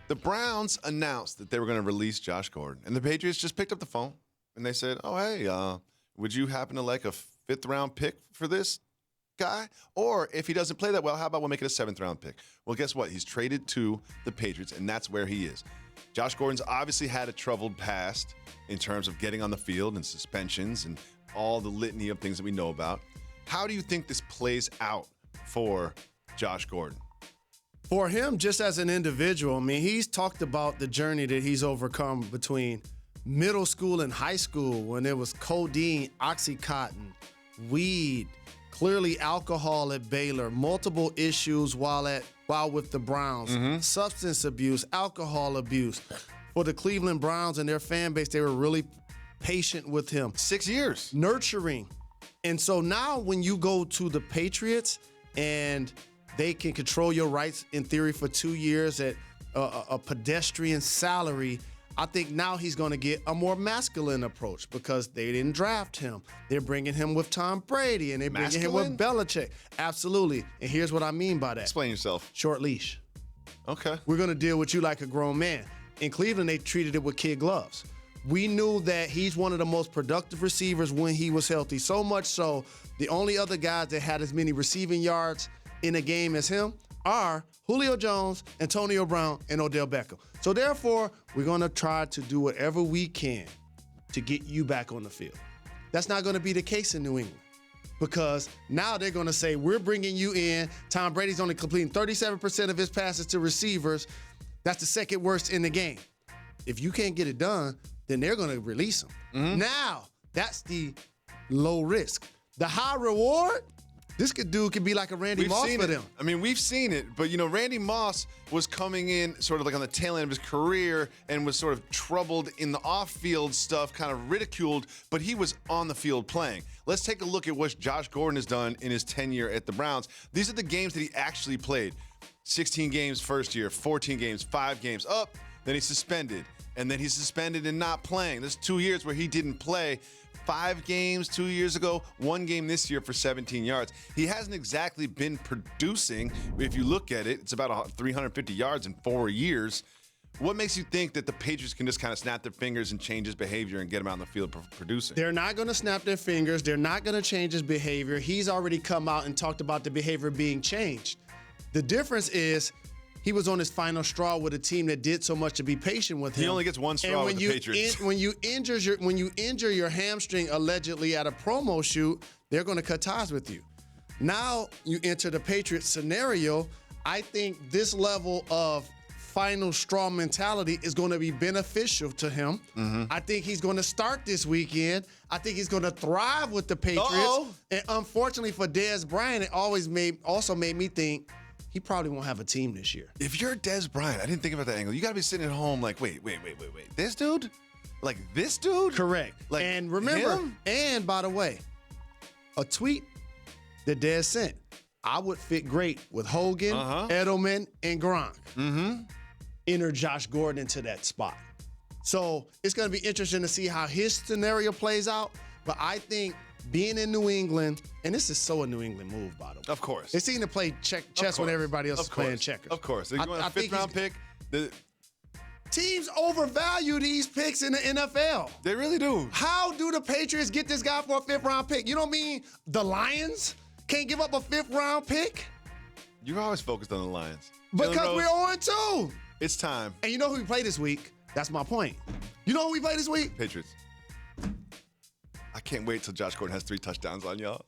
The Browns announced that they were going to release Josh Gordon, and the Patriots just picked up the phone and they said, "Oh, hey, would you happen to like a 5th-round pick for this guy? Or if he doesn't play that well, how about we'll make it a 7th-round pick?" Well, guess what? He's traded to the Patriots, and that's where he is. Josh Gordon's obviously had a troubled past in terms of getting on the field and suspensions and all the litany of things that we know about. How do you think this plays out for Josh Gordon? For him, just as an individual, I mean, he's talked about the journey that he's overcome between middle school and high school when there was codeine, Oxycontin, weed, clearly alcohol at Baylor, multiple issues while with the Browns, substance abuse, alcohol abuse. For the Cleveland Browns and their fan base, they were really patient with him. 6 years. Nurturing. And so now when you go to the Patriots and they can control your rights in theory for 2 years at a pedestrian salary, I think now he's going to get a more masculine approach because they didn't draft him. They're bringing him with Tom Brady and they're bringing him with Belichick. Absolutely. And here's what I mean by that. Explain yourself. Short leash. Okay. We're going to deal with you like a grown man. In Cleveland, they treated it with kid gloves. We knew that he's one of the most productive receivers when he was healthy. So much so, the only other guys that had as many receiving yards in a game as him are Julio Jones, Antonio Brown, and Odell Beckham. So therefore, we're going to try to do whatever we can to get you back on the field. That's not going to be the case in New England because now they're going to say, we're bringing you in. Tom Brady's only completing 37% of his passes to receivers. That's the second worst in the game. If you can't get it done, then they're going to release him. Now, that's the low risk. The high reward, this dude could be like a Randy Moss for them. I mean, we've seen it, but Randy Moss was coming in sort of like on the tail end of his career and was sort of troubled in the off-field stuff, kind of ridiculed, but he was on the field playing. Let's take a look at what Josh Gordon has done in his tenure at the Browns. These are the games that he actually played. 16 games first year, 14 games, 5 games up, then he's suspended. And then he's suspended and not playing. There's 2 years where he didn't play. 5 games 2 years ago, 1 game this year for 17 yards. He hasn't exactly been producing. If you look at it, it's about 350 yards in 4 years. What makes you think that the Patriots can just kind of snap their fingers and change his behavior and get him out on the field producing? They're not going to snap their fingers. They're not going to change his behavior. He's already come out and talked about the behavior being changed. The difference is he was on his final straw with a team that did so much to be patient with him. He only gets one straw with the Patriots. When you injure your hamstring allegedly at a promo shoot, they're going to cut ties with you. Now you enter the Patriots scenario. I think this level of final straw mentality is going to be beneficial to him. I think he's going to start this weekend. I think he's going to thrive with the Patriots. And unfortunately for Dez Bryant, it also made me think he probably won't have a team this year. If you're Dez Bryant, I didn't think about that angle. You got to be sitting at home like, wait. This dude? Like this dude? Correct. Like and remember, him? And by the way, a tweet that Dez sent, I would fit great with Hogan, Edelman, and Gronk. Enter Josh Gordon into that spot. So it's going to be interesting to see how his scenario plays out. But I think being in New England, and this is so a New England move, by the way. Of course. They seem to play chess when everybody else is playing checkers. Of course. If you want a 5th-round pick, teams overvalue these picks in the NFL. They really do. How do the Patriots get this guy for a 5th-round pick? You don't mean the Lions can't give up a 5th-round pick? You're always focused on the Lions. Because we're 0-2. It's time. And you know who we play this week? That's my point. You know who we play this week? Patriots. I can't wait till Josh Gordon has 3 touchdowns on y'all.